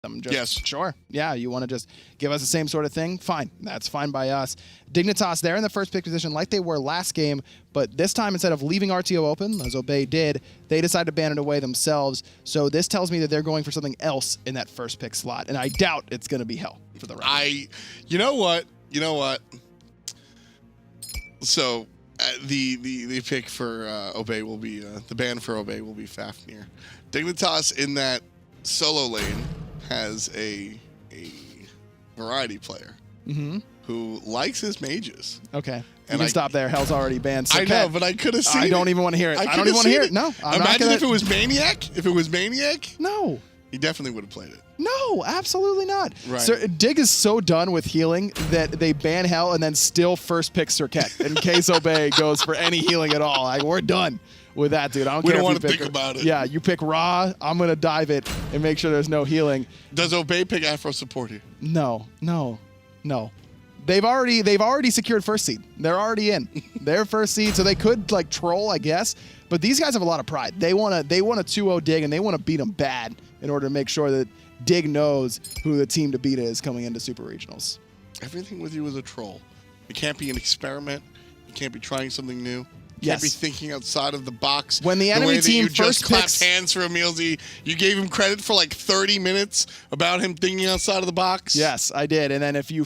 them. Just, yes. Sure. Yeah, you want to just give us the same sort of thing? Fine. That's fine by us. Dignitas, they're in the first pick position like they were last game, but this time instead of leaving RTO open, as Obey did, they decided to ban it away themselves. So this tells me that they're going for something else in that first pick slot, and I doubt it's going to be Hell for the record. You know what? So the pick for Obey will be, the ban for Obey will be Fafnir. Dignitas in that solo lane has a variety player who likes his mages. Okay. You can stop there. Hell's already banned. So I know, but I could have seen it. I don't even want to hear it. I don't even want to hear it. No. Imagine if it was Maniac. If it was Maniac. No. He definitely would have played it. No, absolutely not. Right. So Dig is so done with healing that they ban Hell and then still first pick Serket in case Obey goes for any healing at all. Like, we're done with that, dude. I don't care. We don't if want to you pick think about it. Yeah, you pick Ra. I'm going to dive it and make sure there's no healing. Does Obey pick Afro support here? No. They've already secured first seed. They're already in. They're first seed, so they could like troll, I guess. But these guys have a lot of pride. They want to 2-0 Dig, and they want to beat them bad in order to make sure that Dig knows who the team to beat is coming into Super Regionals. Everything with you is a troll. It can't be an experiment. You can't be trying something new. You Yes. can't be thinking outside of the box. When the enemy way that team you just first clapped picks- hands for Emilzy, you gave him credit for like 30 minutes about him thinking outside of the box. Yes, I did. And then if you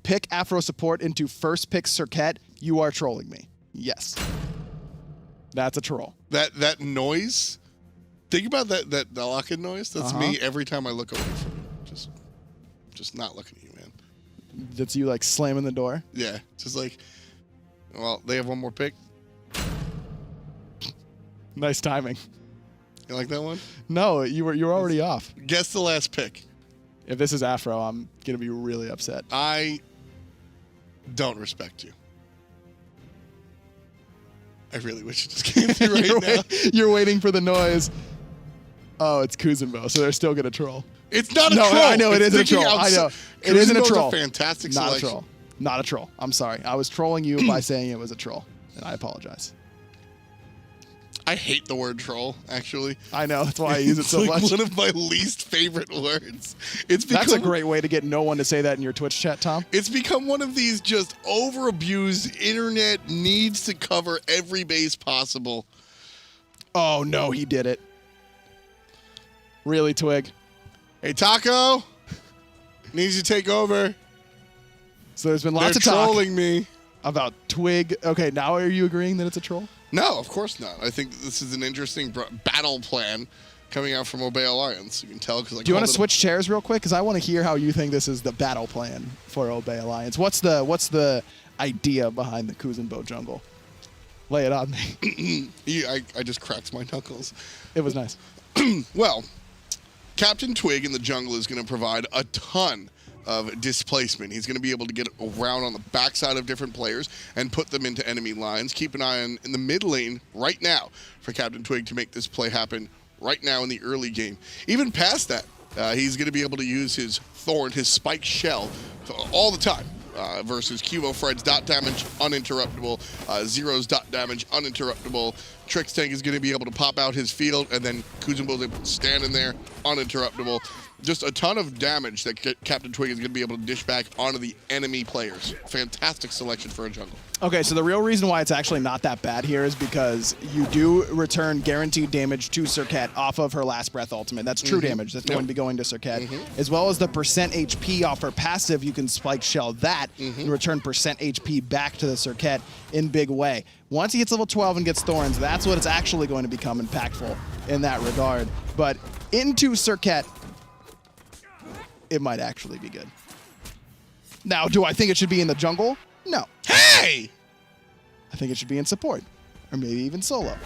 pick Afro support into first pick Serket, you are trolling me. Yes. That's a troll. That noise. Think about that lock-in noise. That's me every time I look away from you. Just not looking at you, man. That's you like slamming the door. Yeah. Just like, well, they have one more pick. Nice timing. You like that one? No, you're already off. Guess the last pick. If this is Afro, I'm gonna be really upset. I don't respect you. I really wish it just came to me right now. You're waiting for the noise. Oh, it's Kuzenbo, so they're still gonna troll. It's not a No, troll. I know it isn't a troll. I know it isn't a troll. A fantastic Not selection. a troll. Not a troll. I'm sorry. I was trolling you by saying it was a troll, and I apologize. I hate the word troll, actually. I know. That's why I use it so It's like much. one of my least favorite words. That's a great way to get no one to say that in your Twitch chat, Tom. It's become one of these just over-abused internet needs to cover every base possible. Oh, no, he did it. Really, Twig? Hey, Taco. Needs you to take over. So there's been lots They're of talk trolling me. about Twig. Okay, now are you agreeing that it's a troll? No, of course not. I think this is an interesting battle plan coming out from Obey Alliance. You can tell because Do you want to switch chairs real quick? Because I want to hear how you think this is the battle plan for Obey Alliance. What's the idea behind the Kuzenbo jungle? Lay it on me. I just cracked my knuckles. It was nice. Well, Captain Twig in the jungle is going to provide a ton of displacement. He's going to be able to get around on the backside of different players and put them into enemy lines. Keep an eye on in the mid lane right now for Captain Twig to make this play happen right now in the early game. Even past that, he's going to be able to use his Thorn, his Spike Shell, all the time. Versus Cubo Fred's dot damage uninterruptible, Zero's dot damage uninterruptible. Trix Tank is going to be able to pop out his field, and then Kuzenbo's able to stand in there uninterruptible. Just a ton of damage that Captain Twig is going to be able to dish back onto the enemy players. Fantastic selection for a jungle. Okay, so the real reason why it's actually not that bad here is because you do return guaranteed damage to Serket off of her Last Breath ultimate. That's true damage that's going to be going to Serket. As well as the percent HP off her passive, you can Spike Shell that and return percent HP back to the Serket in big way. Once he gets level 12 and gets Thorns, that's what it's actually going to become impactful in that regard. But into Serket, it might actually be good. Now, do I think it should be in the jungle? No. Hey! I think it should be in support, or maybe even solo.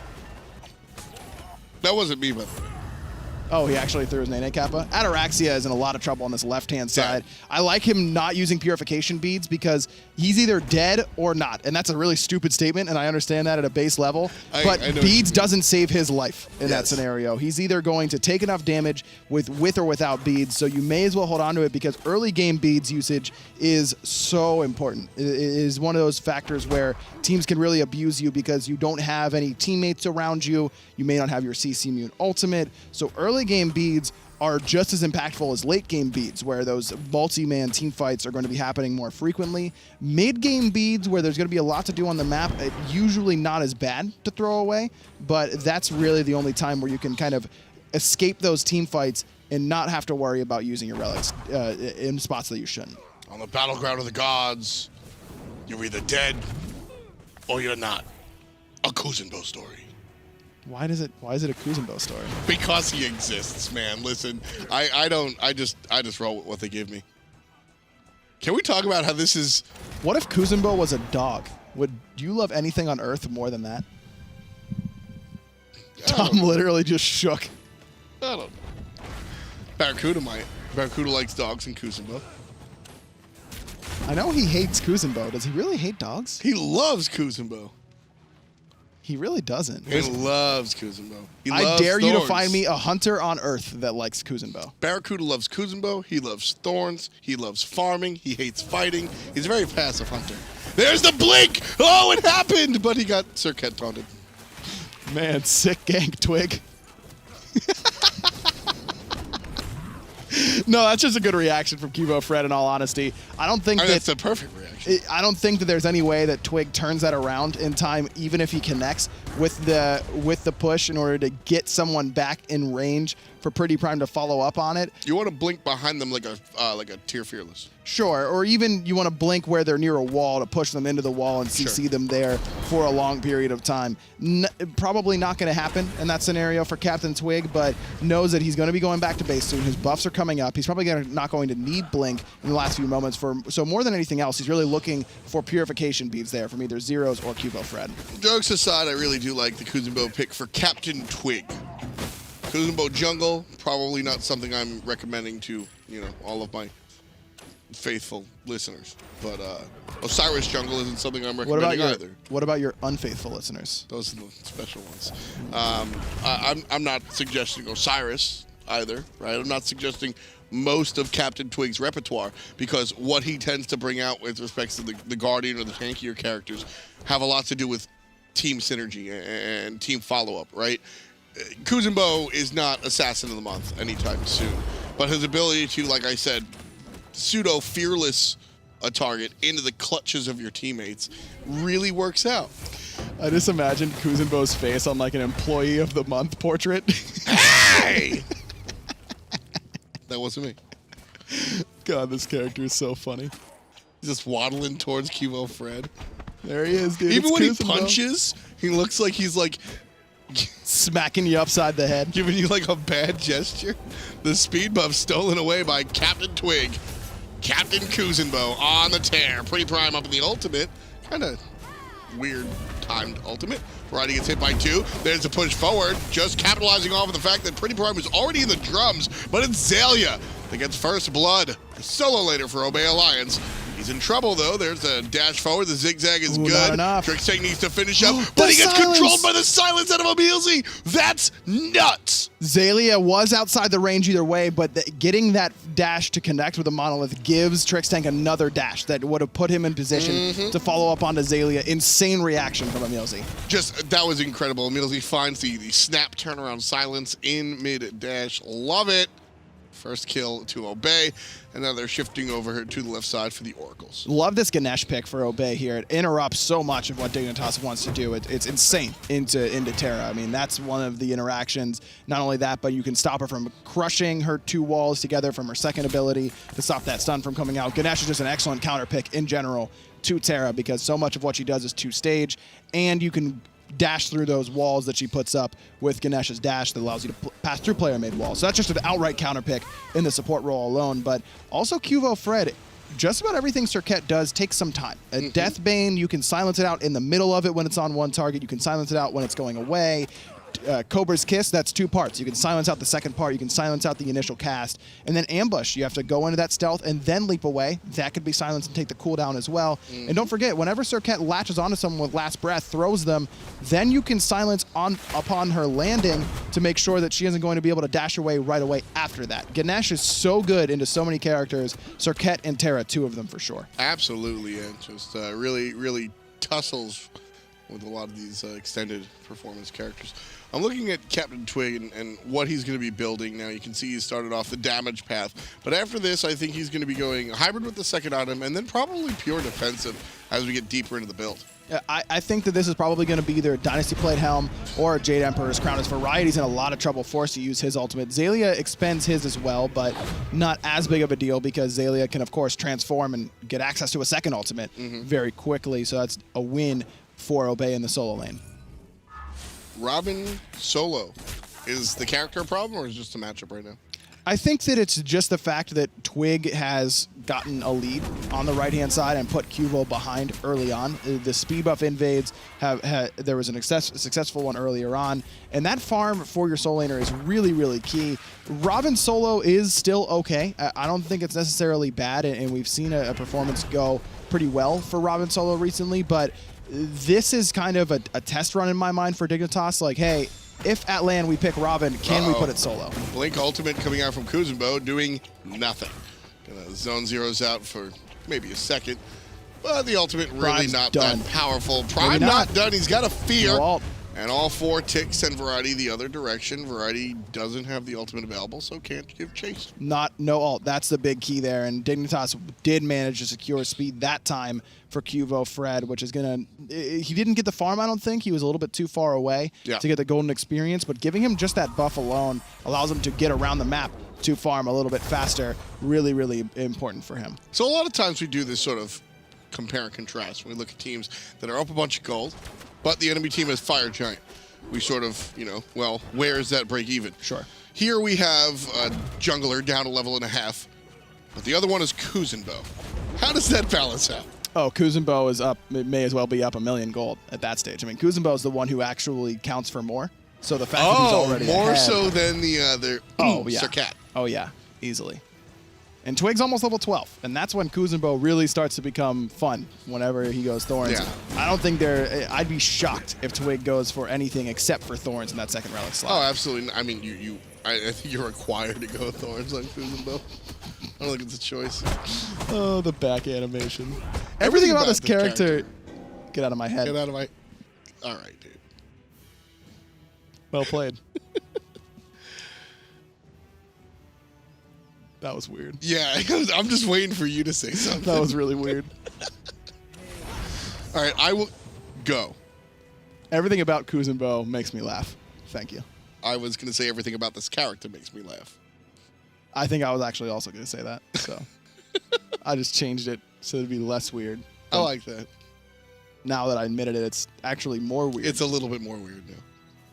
That wasn't me, but Oh, he actually threw his Nene Kappa. Ataraxia is in a lot of trouble on this left-hand side. I like him not using Purification Beads because he's either dead or not. And that's a really stupid statement, and I understand that at a base level. But Beads doesn't save his life in that scenario. He's either going to take enough damage with or without Beads, so you may as well hold on to it because early game Beads usage is so important. It is one of those factors where teams can really abuse you because you don't have any teammates around you. You may not have your CC Mute ultimate. So early game Beads are just as impactful as late game beads, where those multi-man team fights are going to be happening more frequently. Mid-game beads, where there's going to be a lot to do on the map, usually not as bad to throw away, but that's really the only time where you can kind of escape those team fights and not have to worry about using your relics in spots that you shouldn't. On the battleground of the gods, you're either dead or you're not. A Kuzenbo story. Why is it a Kuzenbo story? Because he exists, man. Listen, I just roll with what they give me. Can we talk about how this is... What if Kuzenbo was a dog? Would you love anything on Earth more than that? Tom literally just shook. I don't know. Barracuda might. Barracuda likes dogs and Kuzenbo. I know he hates Kuzenbo. Does he really hate dogs? He loves Kuzenbo. He really doesn't. He loves Kuzenbo. I dare you to find me a hunter on Earth that likes Kuzenbo. Barracuda loves Kuzenbo. He loves thorns. He loves farming. He hates fighting. He's a very passive hunter. There's the blink! Oh, it happened! But he got Circuit taunted. Man, sick gank, Twig. No, that's just a good reaction from Cubo Fred, in all honesty. I don't think that's a perfect reaction. I don't think that there's any way that Twig turns that around in time, even if he connects with the push in order to get someone back in range for Pretty Prime to follow up on it. You want to blink behind them like a Tier Fearless. Sure, or even you want to blink where they're near a wall to push them into the wall and CC them there for a long period of time. Probably not going to happen in that scenario for Captain Twig, but knows that he's going to be going back to base soon. His buffs are coming up. He's probably not going to need blink in the last few moments. So more than anything else, he's really looking for purification beads there from either Zeros or Cubo Fred. Jokes aside, I really do like the Kuzenbo pick for Captain Twig. Kuzenbo jungle, probably not something I'm recommending to, all of my faithful listeners. But Osiris jungle isn't something I'm recommending either. What about your unfaithful listeners? Those are the special ones. I'm not suggesting Osiris either, right? I'm not suggesting most of Captain Twig's repertoire, because what he tends to bring out with respect to the Guardian or the tankier characters have a lot to do with team synergy and team follow-up, right? Kuzenbo is not Assassin of the Month anytime soon, but his ability to, like I said, pseudo-fearless a target into the clutches of your teammates really works out. I just imagined Kuzenbo's face on like an Employee of the Month portrait. Hey! That wasn't me. God, this character is so funny. He's just waddling towards Cubo Fred. There he is, dude. Even when he punches, he looks like he's like... smacking you upside the head. Giving you like a bad gesture. The speed buff stolen away by Captain Twig. Captain Kuzenbo on the tear. Pretty Prime up in the ultimate. Kind of weird timed ultimate. Variety gets hit by 2. There's a push forward. Just capitalizing off of the fact that Pretty Prime was already in the drums, but it's Zalia that gets first blood. Solo later for Obey Alliance. He's in trouble, though. There's a dash forward. The zigzag is good. Not enough. Trickstang needs to finish up, but he gets controlled by the silence out of Emilzy. That's nuts. Zalia was outside the range either way, but getting that dash to connect with the Monolith gives Trickstang another dash that would have put him in position to follow up onto Zalia. Insane reaction from Emilzy. That was incredible. Emilzy finds the snap turnaround silence in mid-dash. Love it. First kill to Obey, and now they're shifting over to the left side for the Oracles. Love this Ganesh pick for Obey here. It interrupts so much of what Dignitas wants to do. It's insane into Terra. I mean, that's one of the interactions. Not only that, but you can stop her from crushing her 2 walls together from her second ability to stop that stun from coming out. Ganesh is just an excellent counter pick in general to Terra, because so much of what she does is 2-stage, and you can dash through those walls that she puts up with Ganesh's dash that allows you to pass through player-made walls. So that's just an outright counter pick in the support role alone. But also Cubo Fred, just about everything Cirquet does takes some time. A Deathbane, you can silence it out in the middle of it when it's on one target. You can silence it out when it's going away. Cobra's Kiss, that's 2 parts. You can silence out the second part, you can silence out the initial cast, and then Ambush, you have to go into that stealth and then leap away. That could be silenced and take the cooldown as well. And don't forget, whenever Cirquet latches onto someone with Last Breath, throws them, then you can silence upon her landing to make sure that she isn't going to be able to dash away right away after that. Ganesh is so good into so many characters. Cirquet and Terra, 2 of them for sure. Absolutely, and just really, really tussles with a lot of these extended performance characters. I'm looking at Captain Twig and what he's going to be building. Now you can see he started off the damage path, but after this I think he's going to be going hybrid with the second item and then probably pure defensive as we get deeper into the build. I think that this is probably going to be either a Dynasty Plate Helm or a Jade Emperor's Crown, as Variety's in a lot of trouble forced to use his ultimate. Xaylia expends his as well, but not as big of a deal because Xaylia can, of course, transform and get access to a second ultimate very quickly, so that's a win for Obey in the solo lane. Robin solo. Is the character a problem or is it just a matchup right now? I think that it's just the fact that Twig has gotten a lead on the right-hand side and put Cuvo behind early on. The speed buff invades there was a successful one earlier on, and that farm for your solo laner is really, really key. Robin solo is still okay. I don't think it's necessarily bad, and we've seen a performance go pretty well for Robin solo recently, but this is kind of a test run in my mind for Dignitas. Like, hey, if at LAN we pick Robin, can we put it solo? Blink ultimate coming out from Kuzenbo doing nothing. Gonna zone zeros out for maybe a second. But the ultimate really Prime's not done. that powerful. Prime not done. He's got a fear. No ult. And all four ticks send Variety the other direction. Variety doesn't have the ultimate available, so can't give chase. No ult. That's the big key there. And Dignitas did manage to secure speed that time for Cuvo Fred, which is going to... He didn't get the farm, I don't think. He was a little bit too far away to get the golden experience, but giving him just that buff alone allows him to get around the map to farm a little bit faster. Really, really important for him. So a lot of times we do this sort of compare and contrast when we look at teams that are up a bunch of gold, but the enemy team is Fire Giant. We sort of, you know, well, where is that break even? Sure. Here we have a jungler down a level and a half, but the other one is Kuzenbo. How does that balance out? Oh, Kuzenbo is up. It may as well be up 1 million gold at that stage. I mean, Kuzenbo is the one who actually counts for more. So the fact that he's already more ahead, so than the other Sercat. Oh, yeah. Easily. And Twig's almost level 12, and that's when Kuzenbo really starts to become fun whenever he goes Thorns. Yeah. I don't think I'd be shocked if Twig goes for anything except for Thorns in that second relic slot. Oh, absolutely. I mean, I think you're required to go Thorns on Kuzenbo. I don't think it's a choice. Oh, the back animation. Everything about this character. Get out of my head. Get out of my... All right, dude. Well played. That was weird. Yeah, I'm just waiting for you to say something. That was really weird. All right, I will go. Everything about Kuzenbo makes me laugh. Thank you. I was going to say everything about this character makes me laugh. I think I was actually also going to say that, so I just changed it so it'd be less weird. I like that. Now that I admitted it, it's actually more weird. It's a little bit more weird now.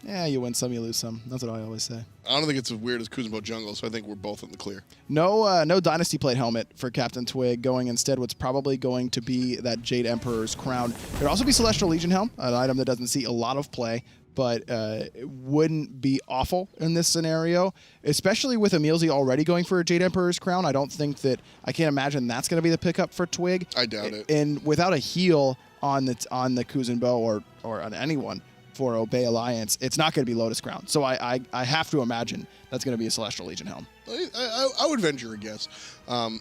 Yeah, you win some, you lose some. That's what I always say. I don't think it's as weird as Kuzenbo Jungle, so I think we're both in the clear. No Dynasty Plate helmet for Captain Twig, going instead what's probably going to be that Jade Emperor's Crown. There'd also be Celestial Legion Helm, an item that doesn't see a lot of play, but it wouldn't be awful in this scenario, especially with Emilzy already going for a Jade Emperor's Crown. I can't imagine that's going to be the pickup for Twig. I doubt it. And without a heal on the Kuzenbo or on anyone for Obey Alliance, it's not going to be Lotus Crown. So I have to imagine that's going to be a Celestial Legion Helm. I would venture a guess. Going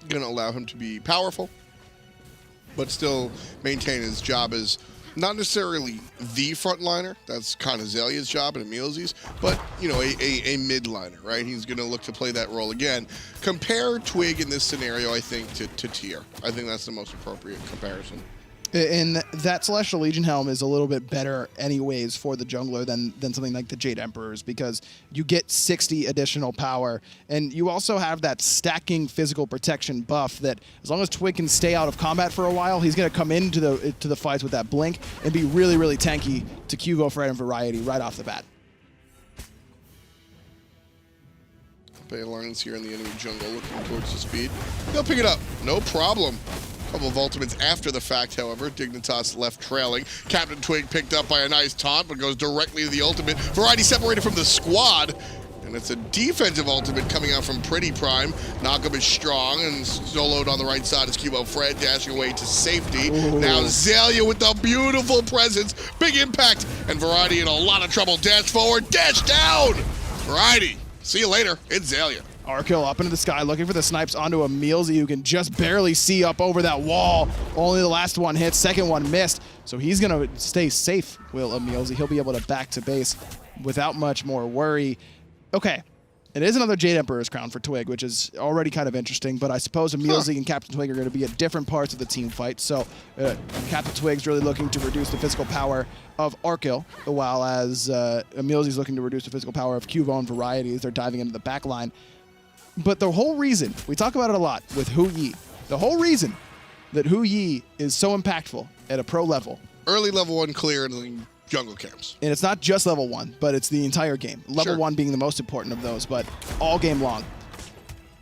to allow him to be powerful, but still maintain his job as not necessarily the frontliner. That's kind of Xaylia's job and Emilzy's, but, you know, a mid-liner, right? He's going to look to play that role again. Compare Twig in this scenario, I think, to Tyr. I think that's the most appropriate comparison. And that Celestial Legion Helm is a little bit better anyways for the jungler than something like the Jade Emperors, because you get 60 additional power, and you also have that stacking physical protection buff that as long as Twig can stay out of combat for a while, he's going to come into the fights with that blink and be really, really tanky to Cuvo, Fred, and Variety right off the bat. Bay Alliance here in the enemy jungle looking towards the speed. They'll pick it up. No problem. Couple of ultimates after the fact, however. Dignitas left trailing. Captain Twig picked up by a nice taunt, but goes directly to the ultimate. Variety separated from the squad. And it's a defensive ultimate coming out from Pretty Prime. Knockup is strong, and soloed on the right side is Cubo Fred, dashing away to safety. Ooh. Now Xaylia with the beautiful presence. Big impact, and Variety in a lot of trouble. Dash forward, dash down! Variety, see you later. It's Xaylia. Arkill up into the sky, looking for the snipes onto a Mealsy who can just barely see up over that wall. Only the last one hit, second one missed. So he's going to stay safe, Will Mealsy. He'll be able to back to base without much more worry. Okay, it is another Jade Emperor's crown for Twig, which is already kind of interesting, but I suppose Mealsy and Captain Twig are going to be at different parts of the team fight. So Captain Twig's really looking to reduce the physical power of Arkill, while as Mealsy's looking to reduce the physical power of Cuvo and Variety as they're diving into the back line. But the whole reason, we talk about it a lot with Hu Yi, the whole reason that Hu Yi is so impactful at a pro level. Early level 1 clear in the jungle camps. And it's not just level 1, but it's the entire game. Level 1 being the most important of those, but all game long.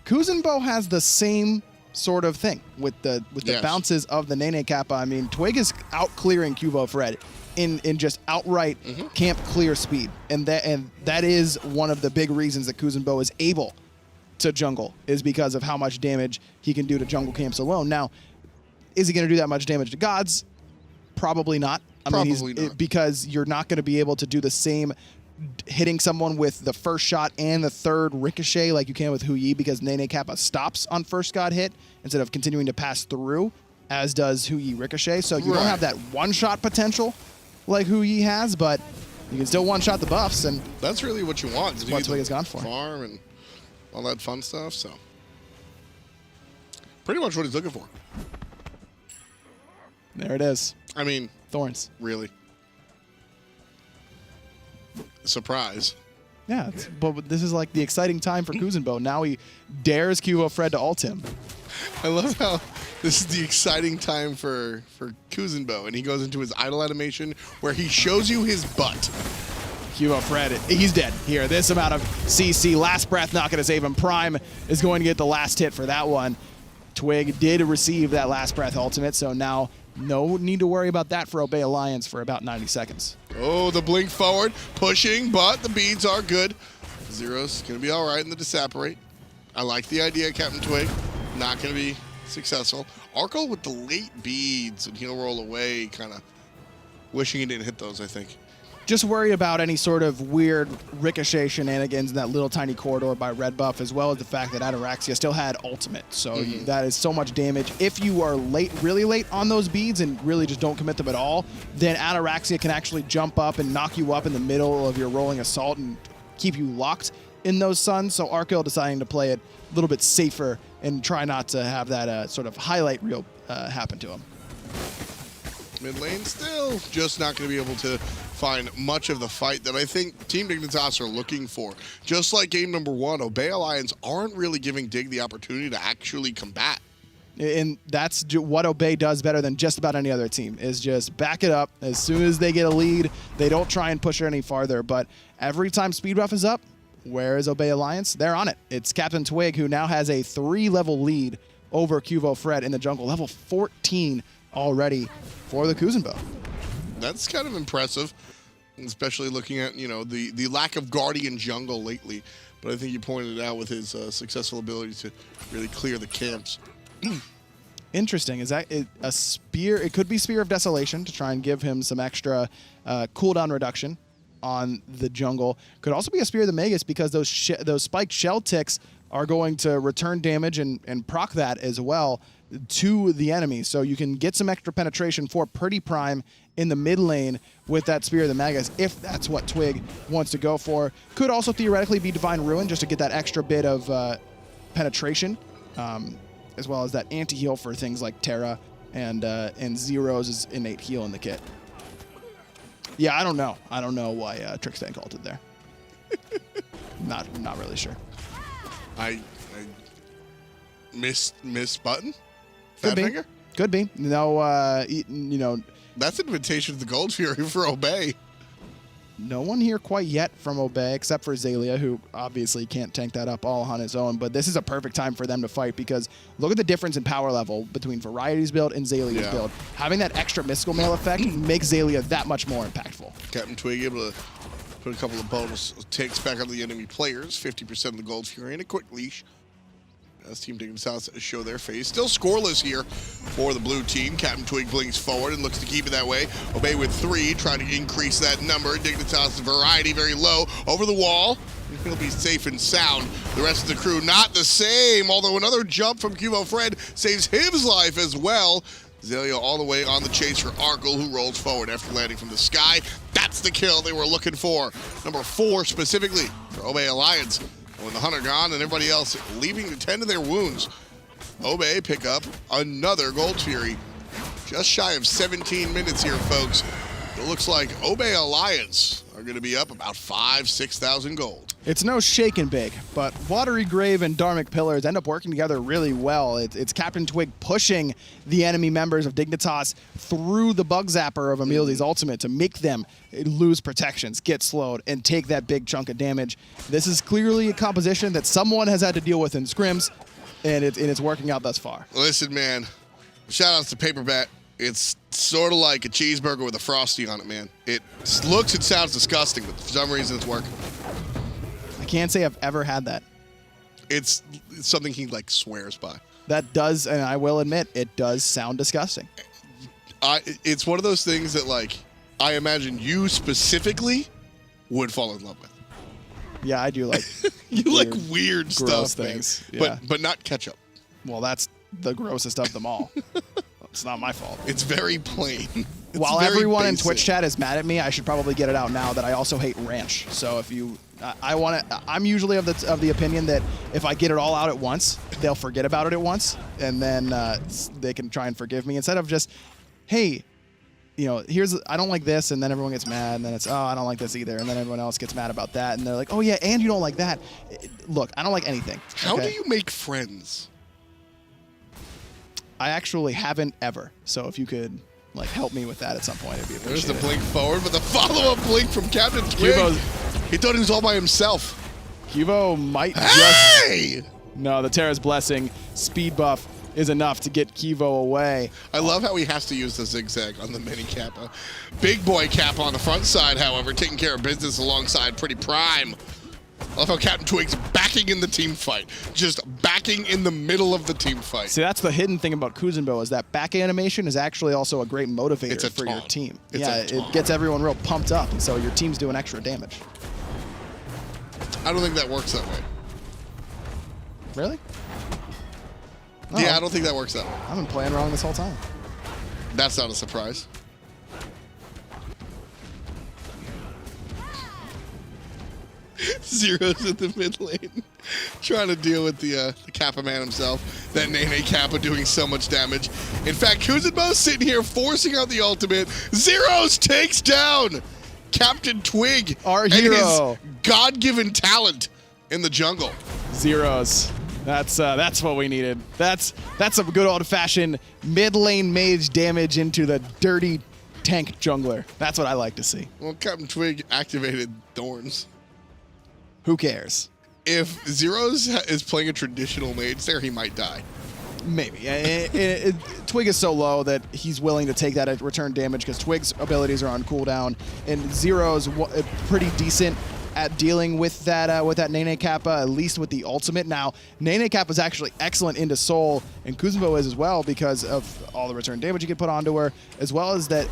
Kuzenbo has the same sort of thing with the bounces of the Nene Kappa. I mean, Twig is out clearing Cuvo Fred in just outright camp clear speed. And that is one of the big reasons that Kuzenbo is able to jungle, is because of how much damage he can do to jungle camps alone. Now, is he going to do that much damage to gods? Probably not. I mean, not. Because you're not going to be able to do the same hitting someone with the first shot and the third ricochet like you can with Hu Yi, because Nene Kappa stops on first god hit instead of continuing to pass through, as does Hu Yi ricochet. So you don't have that one-shot potential like Hu Yi has, but you can still one-shot the buffs, and that's really what you want. That's what Twig has gone for. Farm and all that fun stuff, so pretty much what he's looking for. There it is. I mean, Thorns. Really? Surprise. Yeah, but this is like the exciting time for Kuzenbo. Now he dares Cuvo Fred to ult him. I love how this is the exciting time for Kuzenbo, and he goes into his idle animation where he shows you his butt. Cuvo Fred, he's dead here. This amount of CC, last breath not going to save him. Prime is going to get the last hit for that one. Twig did receive that last breath ultimate, so now no need to worry about that for Obey Alliance for about 90 seconds. Oh, the blink forward, pushing, but the beads are good. Zero's going to be all right in the disapparate. I like the idea, Captain Twig. Not going to be successful. Arkill with the late beads, and he'll roll away, kind of wishing he didn't hit those, I think. Just worry about any sort of weird ricochet shenanigans in that little tiny corridor by Red Buff, as well as the fact that Ataraxia still had ultimate. So that is so much damage. If you are late, really late on those beads and really just don't commit them at all, then Ataraxia can actually jump up and knock you up in the middle of your rolling assault and keep you locked in those suns. So Arkill deciding to play it a little bit safer and try not to have that sort of highlight reel happen to him. Mid lane still just not going to be able to find much of the fight that I think Team Dignitas are looking for. Just like game number 1, Obey Alliance aren't really giving Dig the opportunity to actually combat. And that's what Obey does better than just about any other team, is just back it up. As soon as they get a lead, they don't try and push it any farther. But every time speed buff is up, where is Obey Alliance? They're on it. It's Captain Twig, who now has a 3-level lead over Cuvo Fred in the jungle. Level 14 already for the Kuzenbo. That's kind of impressive, especially looking at, you know, the lack of Guardian jungle lately. But I think you pointed it out with his successful ability to really clear the camps. Interesting. Is that a spear? It could be Spear of Desolation to try and give him some extra cooldown reduction on the jungle. Could also be a Spear of the Magus, because those spiked shell ticks are going to return damage and proc that as well to the enemy. So you can get some extra penetration for Pretty Prime in the mid lane with that Spear of the Magus, if that's what Twig wants to go for. Could also theoretically be Divine Ruin, just to get that extra bit of penetration, as well as that anti-heal for things like Terra and Zero's innate heal in the kit. Yeah, I don't know. I don't know why Trickstank ulted there. Not really sure. I missed button? Could be. Finger? Could be. No, you know. That's an invitation to the Gold Fury for Obey. No one here quite yet from Obey, except for Xaylia, who obviously can't tank that up all on his own. But this is a perfect time for them to fight, because look at the difference in power level between Variety's build and Xaylia's build. Having that extra Mystical Mail effect makes Xaylia that much more impactful. Captain Twig able to put a couple of bonus takes back on the enemy players, 50% of the Gold Fury, and a quick leash. As Team Dignitas show their face. Still scoreless here for the blue team. Captain Twig blinks forward and looks to keep it that way. Obey with 3, trying to increase that number. Dignitas Variety very low. Over the wall. He'll be safe and sound. The rest of the crew not the same, although another jump from Cubo Fred saves his life as well. Zalea all the way on the chase for Arkle, who rolls forward after landing from the sky. That's the kill they were looking for. Number 4 specifically for Obey Alliance. When the Hunter gone and everybody else leaving to tend to their wounds, Obey pick up another Gold Fury. Just shy of 17 minutes here, folks. It looks like Obey Alliance are going to be up about 5,000-6,000 gold. It's no shake and bake, but Watery Grave and Dharmic Pillars end up working together really well. It's Captain Twig pushing the enemy members of Dignitas through the Bug Zapper of Emilzi's ultimate to make them lose protections, get slowed, and take that big chunk of damage. This is clearly a composition that someone has had to deal with in scrims, and it's working out thus far. Listen, man, shout outs to Paperbat. It's sort of like a cheeseburger with a Frosty on it, man. It looks and sounds disgusting, but for some reason it's working. I can't say I've ever had that. It's something he, like, swears by. That does, and I will admit, it does sound disgusting. It's one of those things that, like, I imagine you specifically would fall in love with. Yeah, I do like you like weird stuff, things. Man. Yeah. But not ketchup. Well, that's the grossest of them all. It's not my fault. It's very plain. It's While very everyone basic. in Twitch chat is mad at me, I should probably get it out now that I also hate ranch. So if you, I'm usually of the opinion that if I get it all out at once, they'll forget about it at once, and then they can try and forgive me instead of just, hey, you know, I don't like this, and then everyone gets mad, and then it's, oh, I don't like this either, and then everyone else gets mad about that, and they're like, oh yeah, and you don't like that. Look, I don't like anything. How do you make friends? I actually haven't ever. So if you could like help me with that at some point, it'd be appreciated. There's the blink forward, but the follow-up blink from Captain Twig. He thought he was all by himself. Cubo might Hey! No, the Terra's Blessing speed buff is enough to get Kivo away. I love how he has to use the zigzag on the mini Kappa. Big boy Kappa on the front side, however, taking care of business alongside Pretty Prime. I love how Captain Twig's backing in the team fight. Just backing in the middle of the team fight. See, that's the hidden thing about Kuzenbo is that back animation is actually also a great motivator for your taunt. team. It's a taunt. It gets everyone real pumped up, and so your team's doing extra damage. I don't think that works that way. Really? Yeah, I don't think that works that way. I've been playing wrong this whole time. That's not a surprise. Zero's in the mid lane, trying to deal with the Kappa man himself. That Nene Kappa doing so much damage. In fact, Kuzenbo's sitting here forcing out the ultimate. Zero's takes down Captain Twig, our and hero, his God-given talent in the jungle. Zeros. That's what we needed. That's some good old-fashioned mid-lane mage damage into the dirty tank jungler. That's what I like to see. Well, Captain Twig activated Thorns. Who cares? If Zero's is playing a traditional mage there, he might die. Maybe. Twig is so low that he's willing to take that return damage because Twig's abilities are on cooldown, and Zero's pretty decent at dealing with that Nene Kappa, at least with the ultimate. Now, Nene Kappa is actually excellent into Soul, and Kuzenbo is as well because of all the return damage you can put onto her, as well as that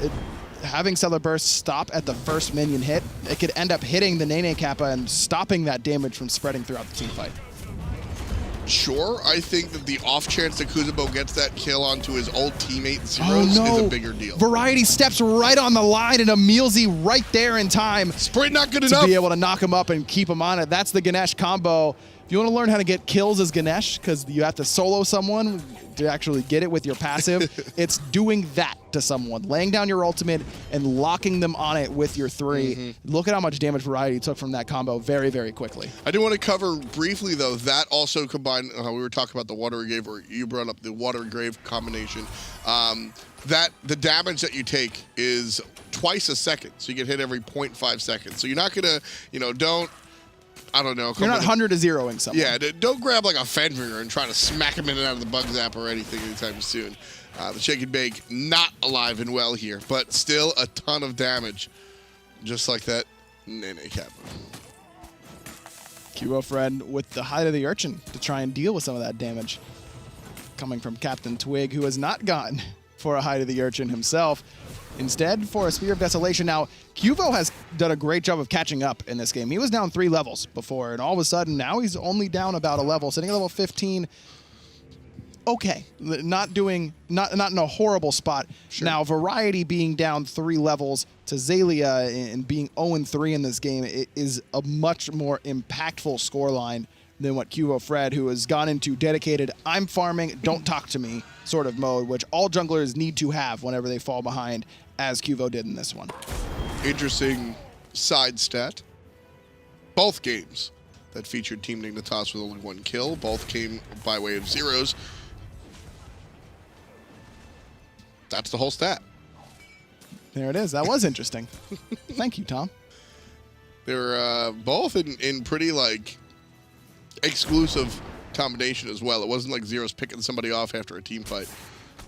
having Stellar Burst stop at the first minion hit, it could end up hitting the Nene Kappa and stopping that damage from spreading throughout the team fight. Sure, I think that the off chance that Kuzenbo gets that kill onto his old teammate Zeros is a bigger deal. Variety steps right on the line, and Emilzi right there in time. Sprint not good to enough. Be able to knock him up and keep him on it. That's the Ganesh combo. If you want to learn how to get kills as Ganesh, because you have to solo someone to actually get it with your passive, it's doing that to someone. Laying down your ultimate and locking them on it with your 3. Mm-hmm. Look at how much damage Variety took from that combo very, very quickly. I do want to cover briefly, though, that also combined, we were talking about the Watery Grave, or you brought up the Watery Grave combination, that the damage that you take is twice a second. So you get hit every 0.5 seconds. So you're not going to, I don't know. You're not 100 to 0ing someone. Yeah, don't grab like a Fenrir and try to smack him in and out of the bug zap or anything anytime soon. The Shake and Bake not alive and well here, but still a ton of damage. Just like that Nene Kappa. Cubo Fred with the Hide of the Urchin to try and deal with some of that damage. Coming from Captain Twig, who has not gone for a Hide of the Urchin himself. Instead, for a Spear of Desolation. Now, Cubo has done a great job of catching up in this game. He was down 3 levels before, and all of a sudden now he's only down about a level, sitting at level 15. Okay, not in a horrible spot. Sure. Now, Variety being down 3 levels to Zalia and being 0-3 in this game is a much more impactful scoreline than what Cuvo Fred, who has gone into dedicated, I'm farming, don't talk to me sort of mode, which all junglers need to have whenever they fall behind, as Cuvo did in this one. Interesting side stat. Both games that featured Team Dignitas with only 1 kill, both came by way of zeros. That's the whole stat. There it is. That was interesting. Thank you, Tom. They're both in pretty, like, exclusive combination as well. It wasn't like Zero's picking somebody off after a team fight.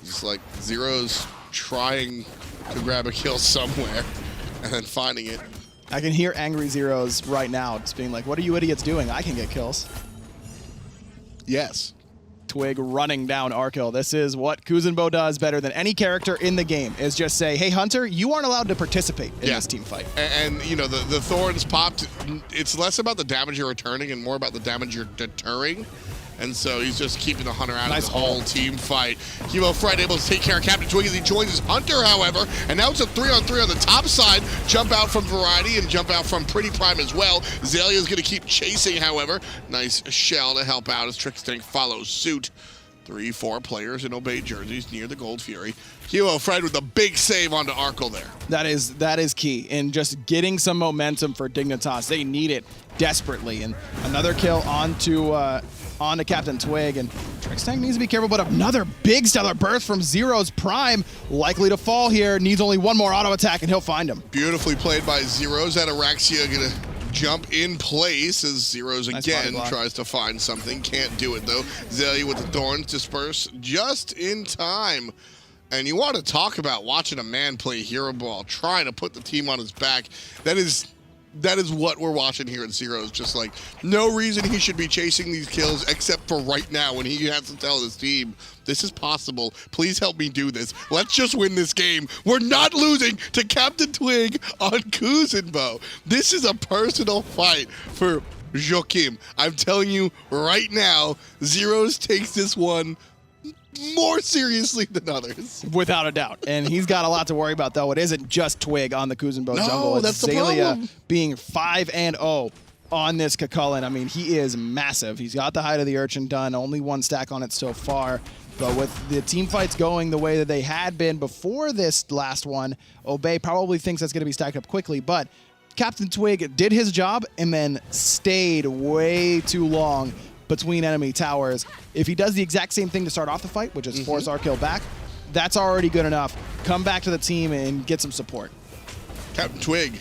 It's just like Zero's trying to grab a kill somewhere and then finding it. I can hear Angry Zeros right now just being like, what are you idiots doing? I can get kills. Yes. Twig running down Arkil. This is what Kuzenbo does better than any character in the game, is just say, hey, Hunter, you aren't allowed to participate in this team fight. And you know, the Thorns popped. It's less about the damage you're returning and more about the damage you're deterring. And so he's just keeping the Hunter out of the whole team fight. Cuvo Fred able to take care of Captain Twig as he joins his Hunter, however. And now it's a 3-on-3 on the top side. Jump out from Variety and jump out from Pretty Prime as well. Zalia's going to keep chasing, however. Nice shell to help out as Trickstank follows suit. 3-4 players in Obey jerseys near the Gold Fury. Cuvo Fred with a big save onto Arkil there. That is key in just getting some momentum for Dignitas. They need it desperately. And another kill onto Captain Twig, and Trickstank needs to be careful, but another big stellar burst from Zero's Prime, likely to fall here. Needs only 1 more auto attack and he'll find him. Beautifully played by Zeros. Ataraxia gonna jump in place as Zeros again tries to find something. Can't do it though. Zalia with the Thorns disperse just in time. And you want to talk about watching a man play hero ball, trying to put the team on his back. That is what we're watching here at Zeros. Just like, no reason he should be chasing these kills except for right now when he has to tell his team, this is possible. Please help me do this. Let's just win this game. We're not losing to Captain Twig on Kuzenbo. This is a personal fight for Joachim. I'm telling you right now, Zeros takes this one more seriously than others. Without a doubt. And he's got a lot to worry about, though. It isn't just Twig on the Kuzenbo jungle. It's that's the Zalia problem. being 5-0 on this Kakulin. I mean, he is massive. He's got the Hide of the Urchin done. Only 1 stack on it so far. But with the team fights going the way that they had been before this last one, Obey probably thinks that's going to be stacked up quickly. But Captain Twig did his job and then stayed way too long between enemy towers. If he does the exact same thing to start off the fight, which is force Arkil back, that's already good enough. Come back to the team and get some support. Captain Twig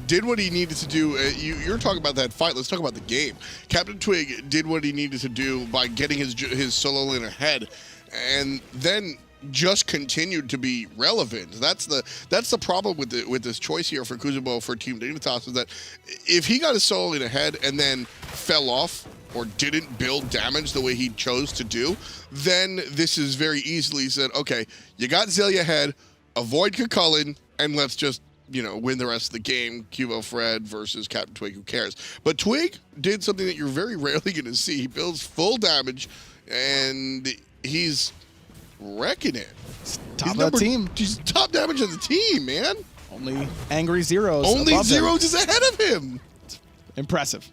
did what he needed to do. You're talking about that fight. Let's talk about the game. Captain Twig did what he needed to do by getting his solo lane ahead, and then just continued to be relevant. That's the problem with this choice here for Kuzenbo for Team Dignitas, is that if he got his solo lane ahead and then fell off or didn't build damage the way he chose to do, then this is very easily said, okay, you got Zalia ahead, avoid Kakulin, and let's just, you know, win the rest of the game. Cuvo Fred versus Captain Twig, who cares? But Twig did something that you're very rarely going to see. He builds full damage, and he's wrecking it. Top of the team. He's top damage of the team, man. Only Angry Zeros. Only Zeros is ahead of him. Impressive.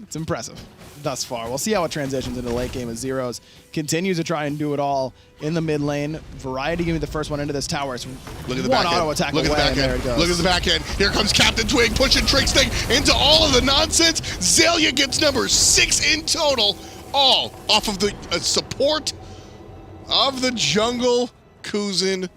It's impressive thus far. We'll see how it transitions into the late game as Zeros continues to try and do it all in the mid lane. Variety giving the first one into this tower. It's Look at the one back auto end. attack Look away, at the back and there end. it goes. Look at the back end. Here comes Captain Twig pushing Trickstank into all of the nonsense. Zalia gets number 6 in total, all off of the support of the jungle Kuzenbo.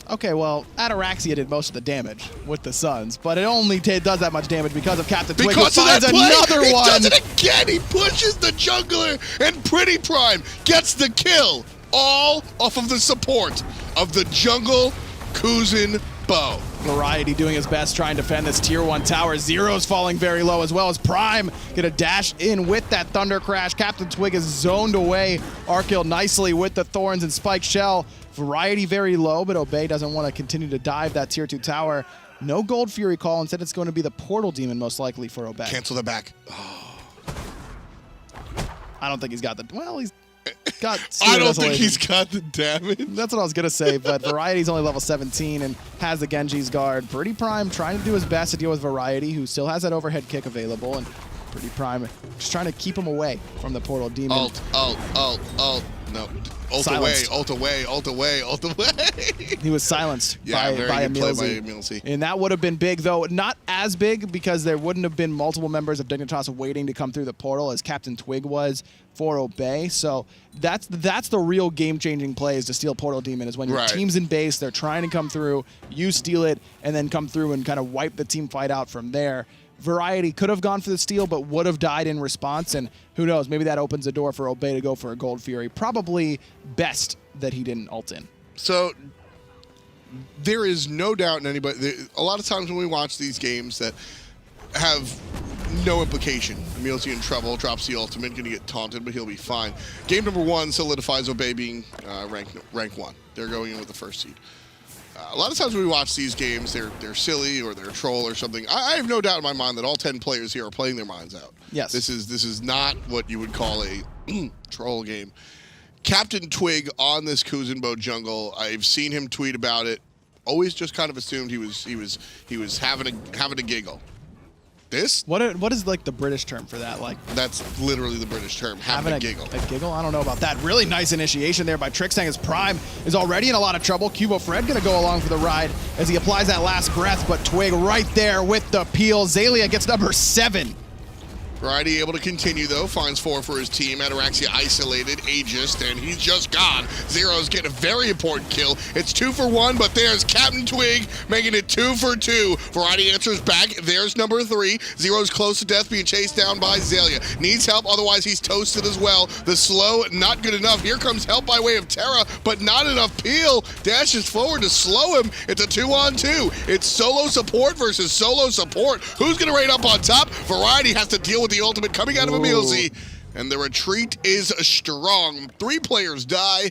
Okay, well, Ataraxia did most of the damage with the Suns, but it only does that much damage because of Captain Twig, who Because of finds that play, another he one. does it again. He pushes the jungler, and Pretty Prime gets the kill, all off of the support of the jungle Kuzenbo. Variety doing his best trying to defend this tier 1 tower. Zero's falling very low, as well as Prime gonna dash in with that Thunder Crash. Captain Twig is zoned away. Arkil nicely with the Thorns and Spike Shell. Variety very low, but Obey doesn't want to continue to dive that tier 2 tower. No Gold Fury call. Instead, it's going to be the Portal Demon, most likely, for Obey. Cancel the back. I don't think he's got the... Well, he's got... I don't think he's got the damage. That's what I was going to say, but Variety's only level 17 and has the Genji's guard. Pretty Prime trying to do his best to deal with Variety, who still has that overhead kick available, and Pretty Prime just trying to keep him away from the Portal Demon. Ult. No. Ult away. He was silenced by Emilzy. And that would have been big, though not as big because there wouldn't have been multiple members of Dignitas waiting to come through the portal as Captain Twig was for Obey. So that's the real game-changing play is to steal Portal Demon is when your team's in base, they're trying to come through, you steal it, and then come through and kind of wipe the team fight out from there. Variety could have gone for the steal, but would have died in response, and who knows, maybe that opens the door for Obey to go for a Gold Fury. Probably best that he didn't ult in. So there is no doubt in anybody. A lot of times when we watch these games that have no implication, Emilzy in trouble, drops the ultimate, going to get taunted, but he'll be fine. Game number 1 solidifies Obey being rank 1. They're going in with the first seed. A lot of times when we watch these games, they're silly or they're a troll or something. I have no doubt in my mind that all 10 players here are playing their minds out. Yes. This is not what you would call a troll game. Captain Twig on this Kuzenbo jungle, I've seen him tweet about it. Always just kind of assumed he was having a giggle. This? What is like the British term for that? Like that's literally the British term, having a giggle. A giggle? I don't know about that. Really nice initiation there by Trixang as Prime is already in a lot of trouble. Cubo Fred gonna go along for the ride as he applies that last breath, but Twig right there with the peel. Zalia gets number 7. Variety able to continue, though. Finds 4 for his team. Ataraxia isolated, ageist, and he's just gone. Zero's getting a very important kill. It's 2 for 1, but there's Captain Twig making it 2 for 2. Variety answers back. There's number 3. Zero's close to death, being chased down by Zalia. Needs help, otherwise he's toasted as well. The slow, not good enough. Here comes help by way of Terra, but not enough peel. Dashes forward to slow him. It's a 2-on-2. It's solo support versus solo support. Who's going to raid up on top? Variety has to deal with the ultimate coming out of Emilzy, and the retreat is strong. 3 players die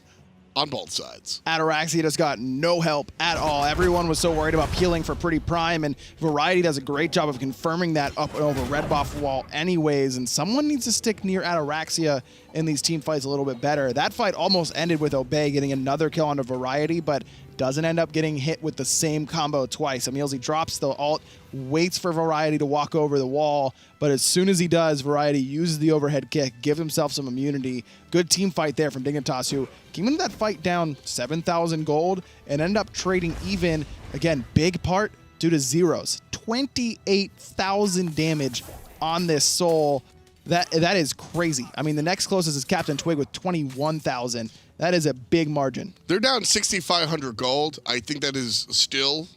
on both sides. Ataraxia just got no help at all. Everyone was so worried about peeling for Pretty Prime, and Variety does a great job of confirming that up and over red buff wall anyways, and someone needs to stick near Ataraxia in these team fights a little bit better. That fight almost ended with Obey getting another kill onto Variety, but doesn't end up getting hit with the same combo twice. Emilzy drops the ult, waits for Variety to walk over the wall, but as soon as he does, Variety uses the overhead kick, gives himself some immunity. Good team fight there from Dignitas, who came into that fight down 7,000 gold and ended up trading even. Again, big part due to Zeros. 28,000 damage on this soul. That is crazy. I mean, the next closest is Captain Twig with 21,000. That is a big margin. They're down 6,500 gold. I think that is still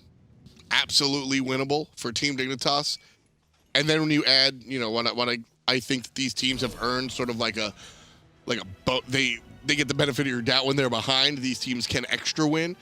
absolutely winnable for Team Dignitas. And then when you add, you know, what I think that these teams have earned sort of like a they get the benefit of your doubt when they're behind. These teams can extra win.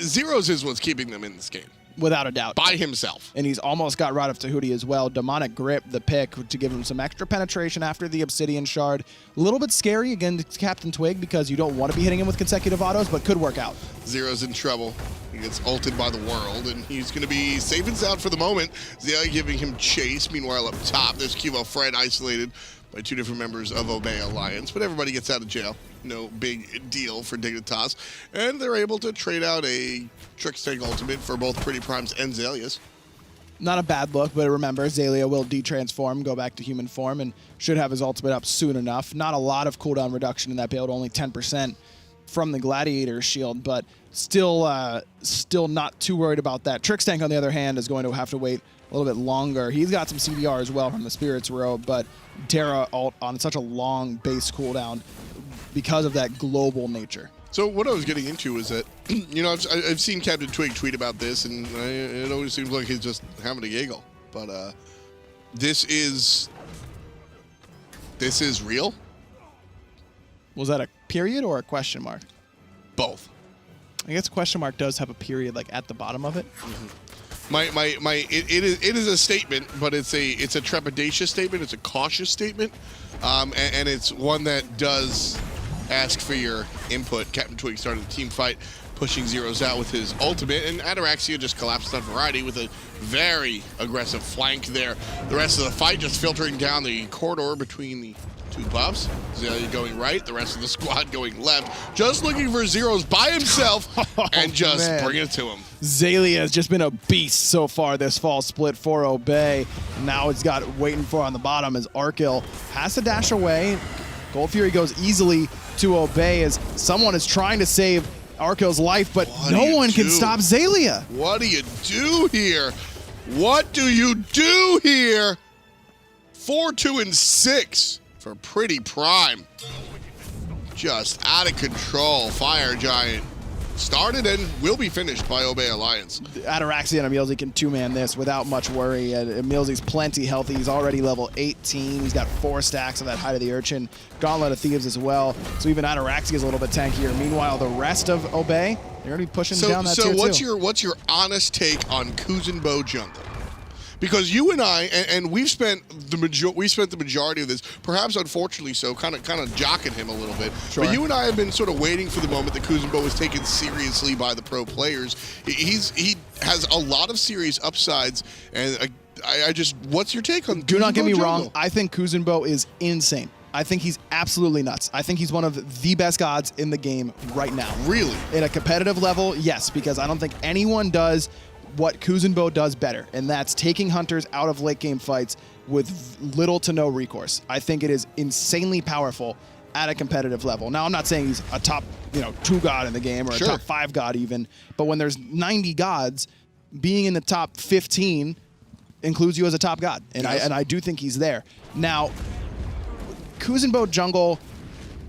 Zeros is what's keeping them in this game. Without a doubt. By himself. And he's almost got Rod of Tahuti as well. Demonic Grip, the pick, to give him some extra penetration after the Obsidian Shard. A little bit scary against Captain Twig because you don't want to be hitting him with consecutive autos, but could work out. Zero's in trouble. He gets ulted by the world, and he's going to be safe and sound for the moment. Zia giving him chase. Meanwhile, up top, there's Cubo Fred isolated by 2 different members of Obey Alliance, but everybody gets out of jail. No big deal for Dignitas. And they're able to trade out a Trixang ultimate for both Pretty Primes and Zalias. Not a bad look, but remember, Zalia will de-transform, go back to human form, and should have his ultimate up soon enough. Not a lot of cooldown reduction in that build, only 10% from the Gladiator shield, but still not too worried about that. Trixang, on the other hand, is going to have to wait a little bit longer. He's got some CDR as well from the Spirit's Robe, but Terra ult on such a long base cooldown because of that global nature. So what I was getting into is that, you know, I've seen Captain Twig tweet about this, and it always seems like he's just having a giggle. But this is real. Was that a period or a question mark? Both. I guess question mark does have a period like at the bottom of it. Mm-hmm. It is a statement, but it's a trepidatious statement. It's a cautious statement, and it's one that does ask for your input. Captain Twig started the team fight, pushing zeros out with his ultimate, and Ataraxia just collapsed on Variety with a very aggressive flank there. The rest of the fight just filtering down the corridor between the two buffs. Zelia going right, the rest of the squad going left, just looking for zeros by himself and just bringing it to him. Zelia has just been a beast so far this fall split for Obey. Now it's got waiting for on the bottom as Arkil has to dash away. Gold Fury goes easily to Obey as someone is trying to save Arkil's life, but no one can stop Zelia. What do you do here? What do you do here? 4, 2, and 6 for Pretty Prime. Just out of control. Fire Giant started and will be finished by Obey Alliance. Ataraxia and Emilzy can two-man this without much worry. Emilzy's plenty healthy. He's already level 18. He's got 4 stacks of that Height of the Urchin. Gauntlet of Thieves as well. So even Ataraxia is a little bit tankier. Meanwhile, the rest of Obey, they're going to be pushing down that tier So what's your honest take on Kuzenbo jungle? Because you and I, and we've spent the majority of this, perhaps unfortunately so, kind of jocking him a little bit. Sure. But you and I have been sort of waiting for the moment that Kuzenbo is taken seriously by the pro players. He has a lot of serious upsides, and I just, what's your take on? Do not get me jungle? wrong. I think Kuzenbo is insane. I think he's absolutely nuts. I think he's one of the best gods in the game right now. Really? At a competitive level, yes, because I don't think anyone does what Kuzenbo does better, and that's taking hunters out of late game fights with little to no recourse. I think it is insanely powerful at a competitive level. Now, I'm not saying he's a top 2 god in the game or a top 5 god even, but when there's 90 gods, being in the top 15 includes you as a top god, and I do think he's there. Now, Kuzenbo jungle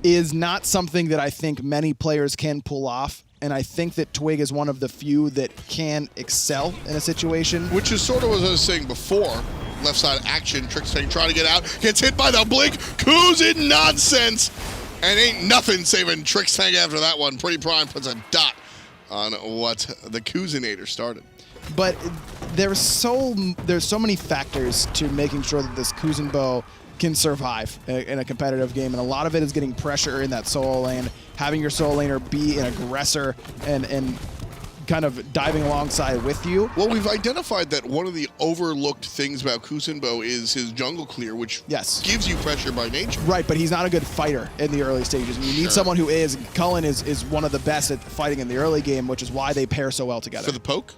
is not something that I think many players can pull off. And I think that Twig is one of the few that can excel in a situation. Which is sort of what I was saying before. Left side action, Trickstang trying to get out, gets hit by the blink, Kuzin nonsense, and ain't nothing saving Trickstang after that one. Pretty Prime puts a dot on what the Kuzinator started. But there's so many factors to making sure that this Kuzenbo can survive in a competitive game, and a lot of it is getting pressure in that solo lane, having your solo laner be an aggressor and kind of diving alongside with you. Well, we've identified that one of the overlooked things about Kuzenbo is his jungle clear, which gives you pressure by nature. Right, but he's not a good fighter in the early stages. And you need someone who is. Cullen is one of the best at fighting in the early game, which is why they pair so well together. For the poke?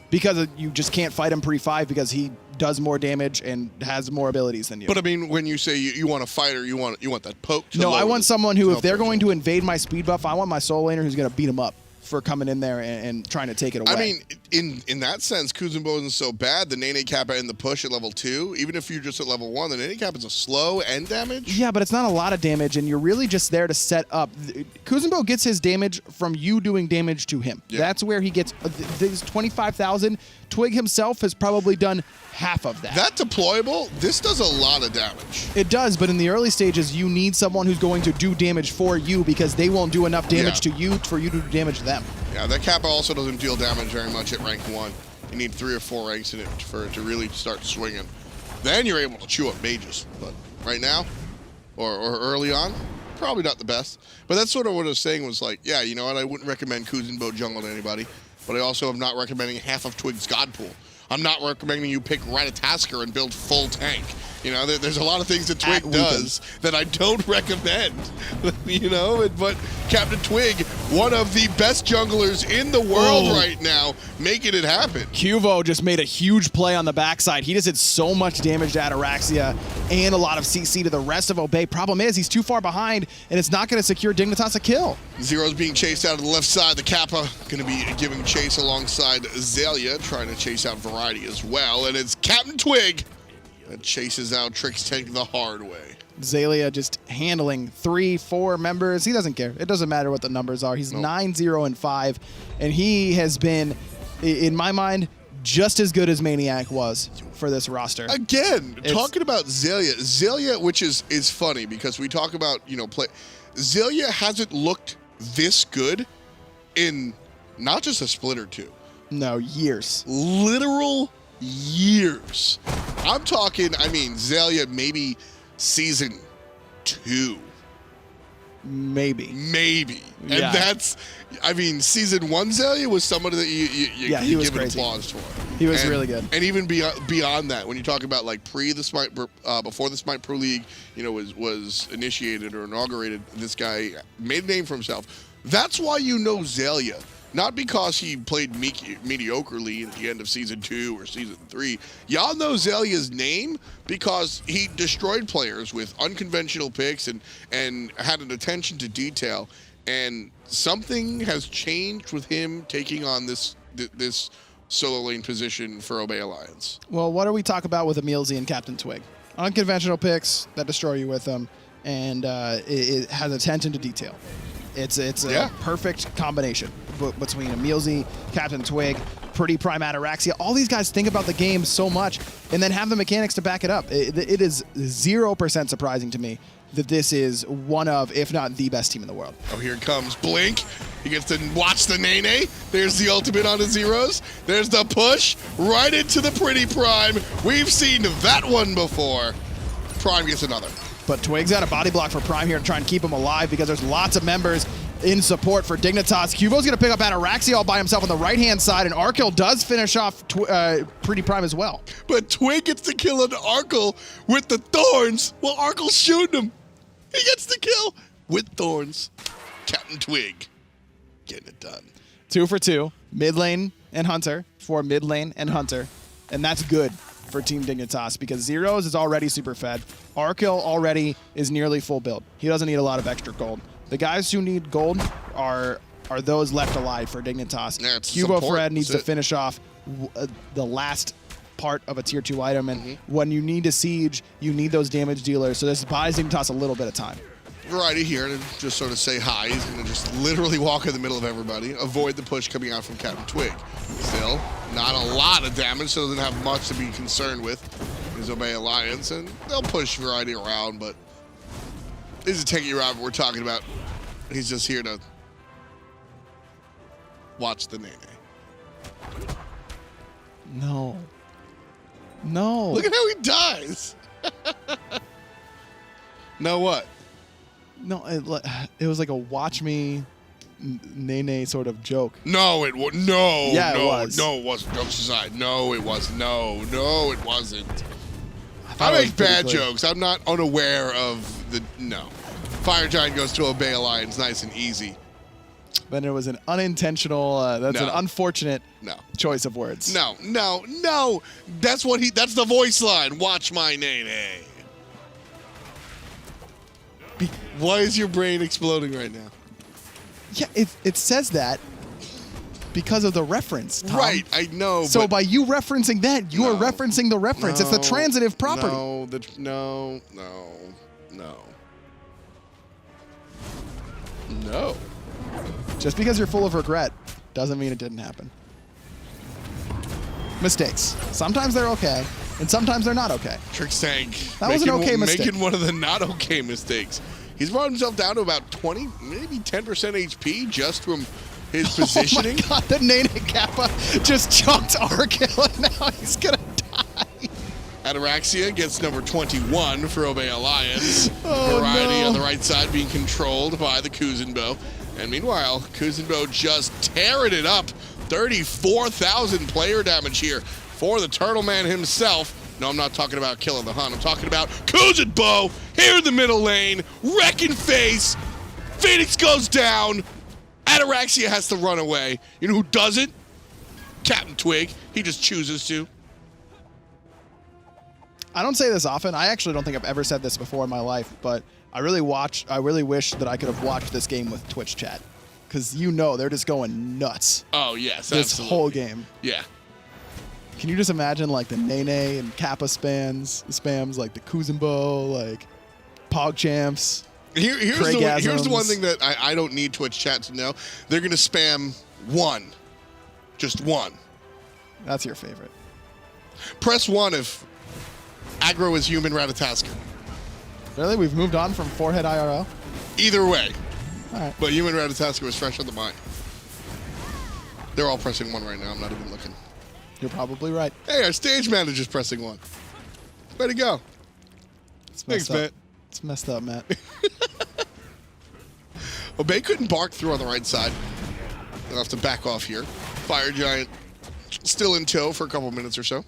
Because you just can't fight him pre-5 because he does more damage and has more abilities than you. But I mean, when you say you want a fighter, you want that poke. No, I want someone who, if they're going to invade my speed buff, I want my solo laner who's going to beat him up for coming in there and trying to take it away. I mean, in that sense, Kuzenbo isn't so bad. The Nene Kappa in the push at level 2, even if you're just at level 1, the Nene Kappa is a slow end damage. Yeah, but it's not a lot of damage, and you're really just there to set up. Kuzenbo gets his damage from you doing damage to him. Yeah. That's where he gets these 25,000. Twig himself has probably done half of that. That deployable, this does a lot of damage. It does, but in the early stages, you need someone who's going to do damage for you because they won't do enough damage to you for you to do damage to them. Yeah, that Kappa also doesn't deal damage very much at rank 1. You need 3 or 4 ranks in it for it to really start swinging. Then you're able to chew up mages. But right now, or early on, probably not the best. But that's sort of what I was saying was like, yeah, you know what, I wouldn't recommend Kuzenbo jungle to anybody. But I also am not recommending half of Twig's God Pool. I'm not recommending you pick Ratatasker and build full tank. You know, there's a lot of things that Twig does that I don't recommend. You know, but Captain Twig, one of the best junglers in the world right now, making it happen. Cuvo just made a huge play on the backside. He just did so much damage to Ataraxia and a lot of CC to the rest of Obey. Problem is, he's too far behind, and it's not going to secure Dignitas a kill. Zero's being chased out of the left side. The Kappa going to be giving chase alongside Zelia, trying to chase out Variety as well. And it's Captain Twig that chases out Trickstang the hard way. Zelia just handling 3, 4 members. He doesn't care. It doesn't matter what the numbers are. He's 9-0-5, and he has been, in my mind, just as good as Maniac was for this roster. Again, talking about Zelia, which is funny because we talk about, Zelia hasn't looked this good in not just a split or two. No, years. Literal years. I'm talking, Zelia maybe season 2. Maybe. And Yeah. that's, I mean, season 1 Zelia was somebody that you was give an crazy. applause for. He was really good. And even beyond that, when you talk about like before the Smite Pro League, was initiated or inaugurated, this guy made a name for himself. That's why you know Zelia. Not because he played mediocrely at the end of Season 2 or Season 3. Y'all know Zelia's name because he destroyed players with unconventional picks and had an attention to detail. And something has changed with him taking on this solo lane position for Obey Alliance. Well, what do we talk about with Emil Z and Captain Twig? Unconventional picks that destroy you with them, and it has attention to detail. It's a perfect combination between Emil Z, Captain Twig, Pretty Prime Ataraxia. All these guys think about the game so much and then have the mechanics to back it up. It is 0% surprising to me that this is one of, if not the best team in the world. Oh, here it comes. Blink. He gets to watch the Nene. There's the ultimate on the zeros. There's the push right into the Pretty Prime. We've seen that one before. Prime gets another. But Twig's got a body block for Prime here to try and keep him alive because there's lots of members in support for Dignitas. Cubo's going to pick up Ataraxia all by himself on the right-hand side, and Arkell does finish off Pretty Prime as well. But Twig gets the kill on Arkell with the thorns while Arkell's shooting him. He gets the kill with thorns. Captain Twig getting it done. 2 for 2, mid lane and Hunter for mid lane and Hunter, and that's good for Team Dignitas because Zeros is already super fed. Arkell already is nearly full build. He doesn't need a lot of extra gold. The guys who need gold are those left alive for Dignitas. Cubo Fred needs to finish off the last part of a tier 2 item, and when you need to siege, you need those damage dealers, so this buys Dignitas a little bit of time. Variety here to just sort of say hi. He's going to just literally walk in the middle of everybody, avoid the push coming out from Captain Twig. Still, not a lot of damage, so doesn't have much to be concerned with. His Obey Alliance, and they'll push Variety around, but this is a techie route we're talking about. He's just here to watch the Nene. No. No. Look at how he dies. No what? No, it was like a watch me Nene sort of joke. No, it was no. Yeah, no, it was. No, it wasn't. Jokes aside, no, it was no, it wasn't. I I it was make pretty bad clear. jokes. I'm not unaware of the no. Fire Giant goes to Obey Alliance, nice and easy. Then it was an unintentional. That's No. an unfortunate No. choice of words. No. That's that's the voice line. Watch my Nene. Why is your brain exploding right now? Yeah, it says that because of the reference, Tom. Right, I know. So but by you referencing that, you are No. referencing the reference. It's the transitive property. No. Just because you're full of regret doesn't mean it didn't happen. Mistakes. Sometimes they're okay, and sometimes they're not okay. Trick Tank. That was an okay mistake. Making one of the not okay mistakes. He's brought himself down to about 20, maybe 10% HP just from his positioning. Oh my god, the Nene Kappa just chunked Arkell, and now he's gonna die. Ataraxia gets number 21 for Obey Alliance. Oh, Variety no. on the right side being controlled by the Kuzenbo. And meanwhile, Kuzenbo just tearing it up. 34,000 player damage here for the Turtle Man himself. No, I'm not talking about killing the Hun. I'm talking about Kuzenbo here in the middle lane. Wrecking face. Phoenix goes down. Ataraxia has to run away. You know who doesn't? Captain Twig. He just chooses to. I don't say this often. I actually don't think I've ever said this before in my life, but I really wish that I could have watched this game with Twitch chat, because they're just going nuts. Oh, yes, This absolutely. whole game. Yeah. Can you just imagine like the Nene and Kappa spams like the Kuzenbo, like PogChamps? Here's the one thing that I don't need Twitch chat to know. They're going to spam one. Just one. That's your favorite. Press 1 if aggro is human Ratatasker. Really? We've moved on from Forehead IRL? Either way. All right. But human Ratatasker was fresh on the mind. They're all pressing 1 right now. I'm not even looking. You're probably right. Hey, our stage manager's pressing 1. Way to go. It's Thanks, messed up. Matt. It's messed up, Matt. Obey couldn't bark through on the right side. They'll have to back off here. Fire Giant still in tow for a couple minutes or so.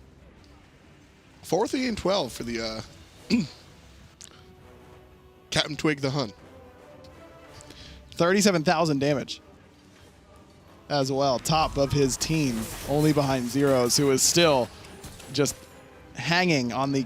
4th and 12 for the Captain Twig the Hun. 37,000 damage as well. Top of his team, only behind Zeros, who is still just hanging on the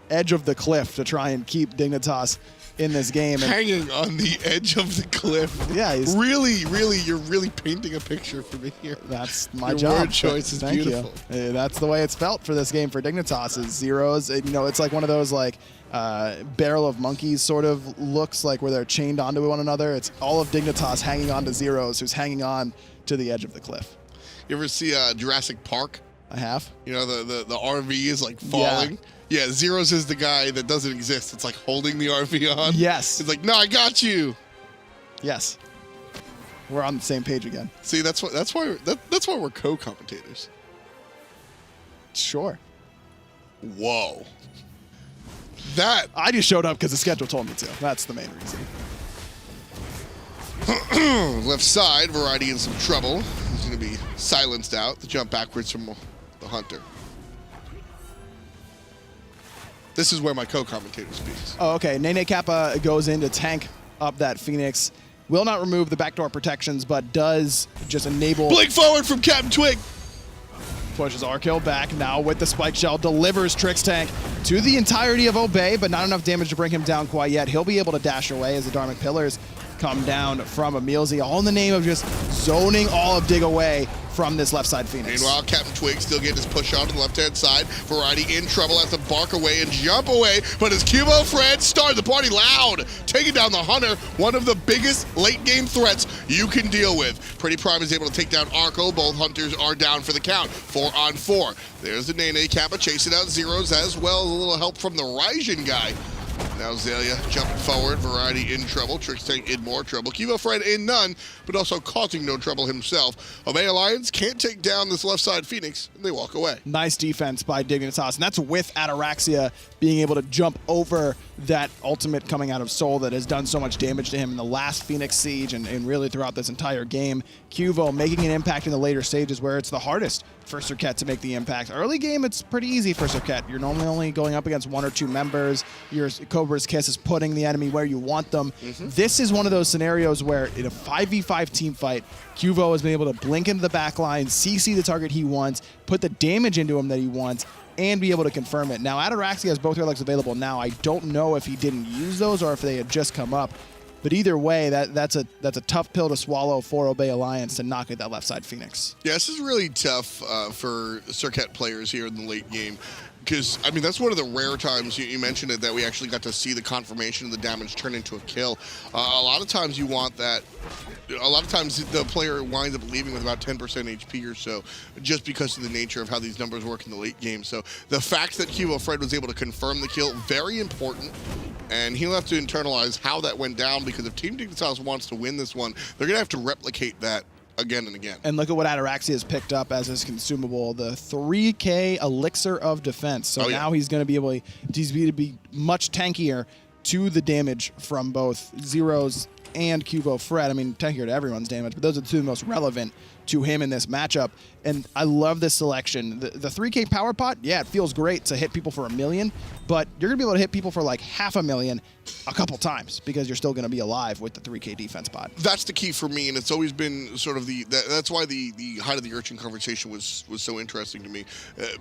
edge of the cliff to try and keep Dignitas in this game. And hanging on the edge of the cliff. Yeah, he's really, you're really painting a picture for me here. That's my Your job. word choice is Thank beautiful. You. That's the way it's felt for this game for Dignitas is Zeros. You know, it's like one of those like barrel of monkeys sort of looks like where they're chained onto one another. It's all of Dignitas hanging on to Zeros, who's hanging on to the edge of the cliff. You ever see Jurassic Park? I have. You know, the RV is like falling. Yeah, Zeros is the guy that doesn't exist. It's like holding the RV on. Yes. It's like, no, I got you. Yes. We're on the same page again. See, that's why we're co-commentators. Sure. Whoa. That I just showed up because the schedule told me to. That's the main reason. left side, Variety in some trouble. He's going to be silenced out. The jump backwards from the Hunter. This is where my co-commentator speaks. Oh, okay. Nene Kappa goes in to tank up that Phoenix. Will not remove the backdoor protections, but does just enable... Blink forward from Captain Twig. Pushes Arkill back now with the Spike Shell. Delivers Trix Tank to the entirety of Obey, but not enough damage to bring him down quite yet. He'll be able to dash away as the Dharmic Pillars come down from Emilzy, all in the name of just zoning all of Dig away from this left side Phoenix. Meanwhile, Captain Twig still getting his push on to the left-hand side. Variety in trouble, has to bark away and jump away, but his Cubo Fred started the party loud, taking down the Hunter, one of the biggest late-game threats you can deal with. Pretty Prime is able to take down Arco. Both Hunters are down for the count. 4 on 4. There's the Nene Kappa chasing out Zeros as well as a little help from the Raijin guy. Now Zelia jumping forward, Variety in trouble, Trix Tank in more trouble, Kivo Fred in none, but also causing no trouble himself. Obey Alliance can't take down this left side Phoenix, and they walk away. Nice defense by Dignitas, and that's with Ataraxia being able to jump over that ultimate coming out of Soul that has done so much damage to him in the last Phoenix Siege and really throughout this entire game. Cuvo making an impact in the later stages where it's the hardest for Serket to make the impact. Early game, it's pretty easy for Serket. You're normally only going up against 1 or 2 members. Your Cobra's Kiss is putting the enemy where you want them. This is one of those scenarios where in a 5v5 team fight, Cuvo has been able to blink into the back line, CC the target he wants, put the damage into him that he wants, and be able to confirm it. Now, Ataraxia has both relics available now. I don't know if he didn't use those or if they had just come up. But either way, that's a tough pill to swallow for Obey Alliance to knock at that left side Phoenix. Yeah, this is really tough for Serket players here in the late game. Because, I mean, that's one of the rare times, you mentioned it, that we actually got to see the confirmation of the damage turn into a kill. A lot of times you want that. A lot of times the player winds up leaving with about 10% HP or so, just because of the nature of how these numbers work in the late game. So the fact that Cubo Fred was able to confirm the kill, very important. And he'll have to internalize how that went down, because if Team Dignitas wants to win this one, they're going to have to replicate that again and again. And look at what Ataraxia has picked up as his consumable, the 3K Elixir of Defense. So now he's going to be able to be much tankier to the damage from both Zeros and Cubo Fred. I mean, tankier to everyone's damage, but those are the 2 most relevant to him in this matchup. And I love this selection. The 3K power pot, yeah, it feels great to hit people for 1 million, but you're going to be able to hit people for like 500,000 a couple times because you're still going to be alive with the 3K defense pot. That's the key for me, and it's always been sort of that's why the height of the Urchin conversation was so interesting to me,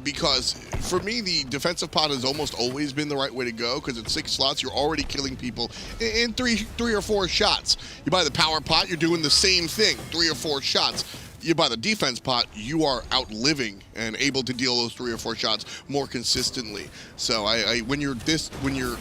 because for me the defensive pot has almost always been the right way to go, because at 6 slots you're already killing people in three or 4 shots. You buy the power pot, you're doing the same thing, 3 or 4 shots. You buy the defense pot, you are outliving and able to deal those 3 or 4 shots more consistently. So when you're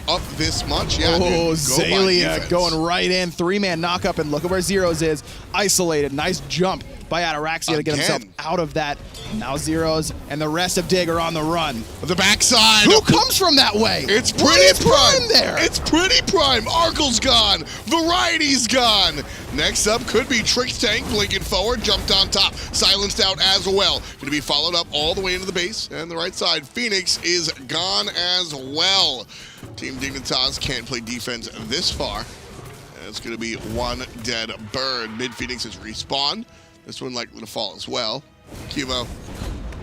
up this much, yeah. Oh, Zelia going right in, 3-man knockup, and look at where Zeros is. Isolated, nice jump by Ataraxia to get himself out of that. Now Zeros and the rest of Dig are on the run. The backside. Who comes from that way? It's Pretty Prime there. It's Pretty Prime. Arkle's gone. Variety's gone. Next up could be Trix Tank blinking forward, jumped on top, silenced out as well. Going to be followed up all the way into the base, and the right side Phoenix is gone as well. Team Dignitas can't play defense this far, It's going to be one dead bird. Mid Phoenix is respawned. This one likely to fall as well. Cubo.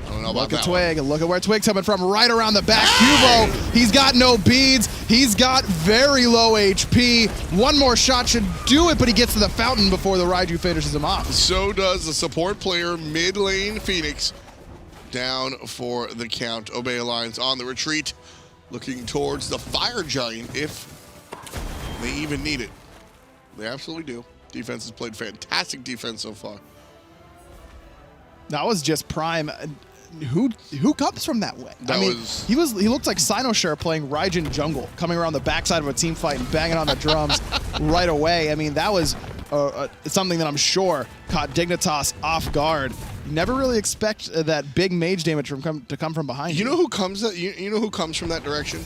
I don't know about Look that at Twig. one. Look at where Twig's coming from. Right around the back. Cubo, he's got no beads. He's got very low HP. One more shot should do it, but he gets to the fountain before the Raiju finishes him off. So does the support player mid lane Phoenix. Down for the count. Obey Alliance on the retreat. Looking towards the Fire Giant if they even need it. They absolutely do. Defense has played fantastic defense so far. That was just prime. Who comes from that way? That I mean, was- he looked like Sinosure playing Raijin jungle, coming around the backside of a team fight and banging on the drums right away. I mean, that was something that I'm sure caught Dignitas off guard. You never really expect that big mage damage to come from behind you. You know who comes that you know who comes from that direction?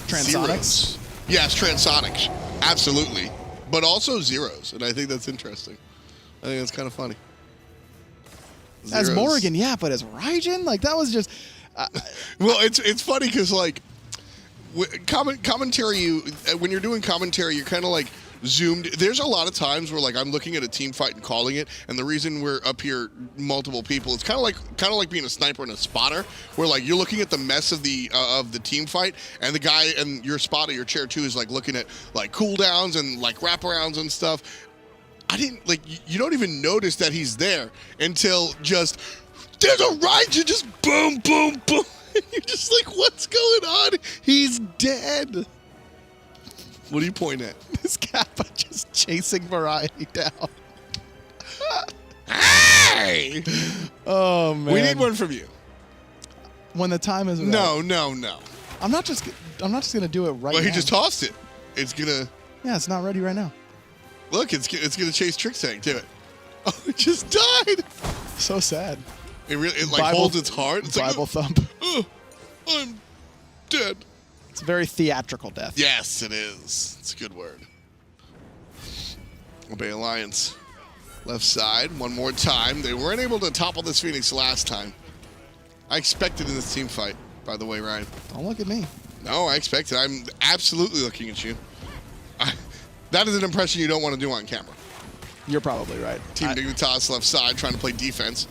Transonics? Zeros. Yes, Transonics. Absolutely. But also Zeros, and I think that's interesting. I think that's kind of funny. As Zeros. Morrigan, yeah, but as Raijin, like that was just. Well, it's funny because like commentary, when you're doing commentary, you're kind of like zoomed. There's a lot of times where like I'm looking at a team fight and calling it, and the reason we're up here multiple people, it's kind of like being a sniper and a spotter, where like you're looking at the mess of the team fight, and the guy and your spotter, your chair two, is like looking at like cooldowns and like wraparounds and stuff. I didn't like you don't even notice that he's there until just there's a Raiju, just boom, boom, boom. And you're just like, what's going on? He's dead. What are you pointing at? This Kappa just chasing Variety down. Hey! Oh man. We need one from you. When the time is right. No. I'm not just gonna do it right Well, now. he just tossed it. It's gonna Yeah, it's not ready right now. look. It's gonna chase Trick Tank to it. Oh, it just died. So sad. It like holds its heart. It's Bible like, thump. oh, I'm dead. It's a very theatrical death. Yes, it is. It's a good word. Obey Alliance. Left side, one more time. They weren't able to topple this Phoenix last time. I expected in this team fight, by the way, Ryan. Don't look at me. No, I expected. I'm absolutely looking at you. That is an impression you don't want to do on camera. You're probably right. Team Dignitas left side trying to play defense.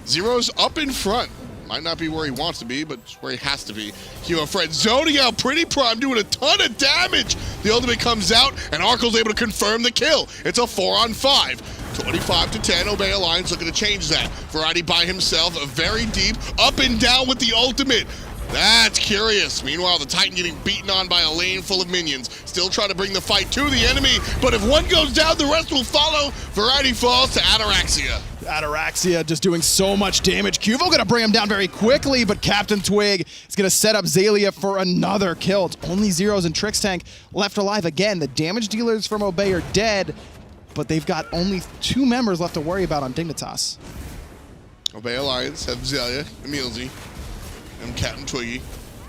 Zero's up in front. Might not be where he wants to be, but it's where he has to be. Hero Fred zoning out pretty prime, doing a ton of damage. The ultimate comes out, and Arkel's able to confirm the kill. It's a 4-on-5. 25-10, Obey Alliance looking to change that. Variety by himself, very deep, up and down with the ultimate. That's curious. Meanwhile, the Titan getting beaten on by a lane full of minions. Still trying to bring the fight to the enemy, but if one goes down, the rest will follow. Variety falls to Ataraxia. Ataraxia just doing so much damage. Cuvo gonna bring him down very quickly, but Captain Twig is gonna set up Zalia for another kill. It's only Zeros and Trix Tank left alive. Again, the damage dealers from Obey are dead, but they've got only 2 members left to worry about on Dignitas. Obey Alliance have Zelia, Emilzy, and Captain Twiggy.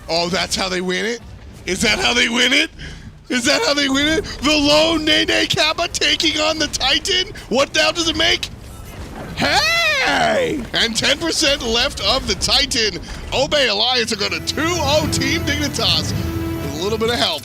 Oh, that's how they win it? Is that how they win it? Is that how they win it? The lone Nene Kappa taking on the Titan? What now does it make? Hey! And 10% left of the Titan. Obey Alliance are going to 2-0 Team Dignitas with a little bit of help.